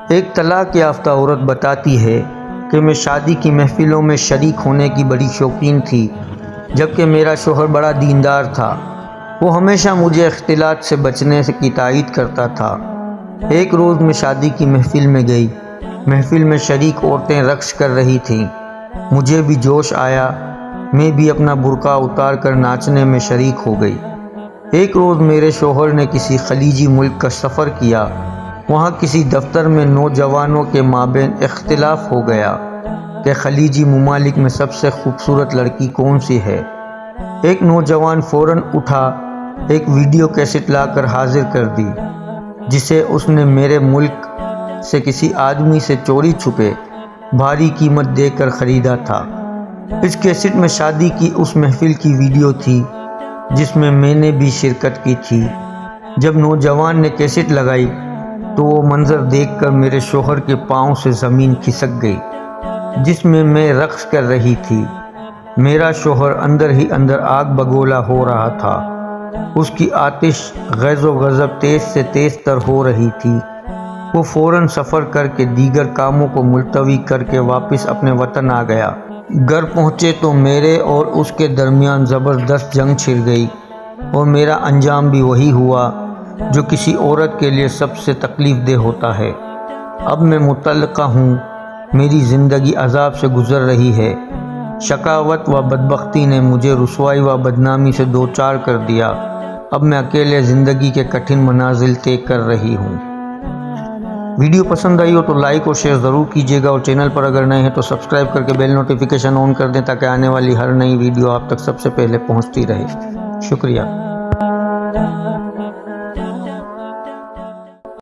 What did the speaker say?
ایک طلاق یافتہ عورت بتاتی ہے کہ میں شادی کی محفلوں میں شریک ہونے کی بڑی شوقین تھی، جبکہ میرا شوہر بڑا دیندار تھا۔ وہ ہمیشہ مجھے اختلاط سے بچنے کی تائید کرتا تھا۔ ایک روز میں شادی کی محفل میں گئی۔ محفل میں شریک عورتیں رقص کر رہی تھیں۔ مجھے بھی جوش آیا، میں بھی اپنا برقع اتار کر ناچنے میں شریک ہو گئی۔ ایک روز میرے شوہر نے کسی خلیجی ملک کا سفر کیا۔ وہاں کسی دفتر میں نوجوانوں کے مابین اختلاف ہو گیا کہ خلیجی ممالک میں سب سے خوبصورت لڑکی کون سی ہے۔ ایک نوجوان فوراً اٹھا ایک ویڈیو کیسٹ لا کر حاضر کر دی، جسے اس نے میرے ملک سے کسی آدمی سے چوری چھپے بھاری قیمت دے کر خریدا تھا۔ اس کیسٹ میں شادی کی اس محفل کی ویڈیو تھی جس میں میں نے بھی شرکت کی تھی۔ جب نوجوان نے کیسٹ لگائی تو وہ منظر دیکھ کر میرے شوہر کے پاؤں سے زمین کھسک گئی جس میں رقص کر رہی تھی۔ میرا شوہر اندر ہی اندر آگ بگولا ہو رہا تھا۔ اس کی آتش غیظ و غضب تیز سے تیز تر ہو رہی تھی۔ وہ فوراً سفر کر کے دیگر کاموں کو ملتوی کر کے واپس اپنے وطن آ گیا۔ گھر پہنچے تو میرے اور اس کے درمیان زبردست جنگ چھڑ گئی، اور میرا انجام بھی وہی ہوا جو کسی عورت کے لیے سب سے تکلیف دہ ہوتا ہے۔ اب میں مطلقہ ہوں، میری زندگی عذاب سے گزر رہی ہے۔ شقاوت و بدبختی نے مجھے رسوائی و بدنامی سے دوچار کر دیا۔ اب میں اکیلے زندگی کے کٹھن منازل طے کر رہی ہوں۔ ویڈیو پسند آئی ہو تو لائک اور شیئر ضرور کیجیے گا، اور چینل پر اگر نئے ہیں تو سبسکرائب کر کے بیل نوٹیفیکیشن آن کر دیں تاکہ آنے والی ہر نئی ویڈیو آپ تک سب سے پہلے پہنچتی رہے۔ شکریہ۔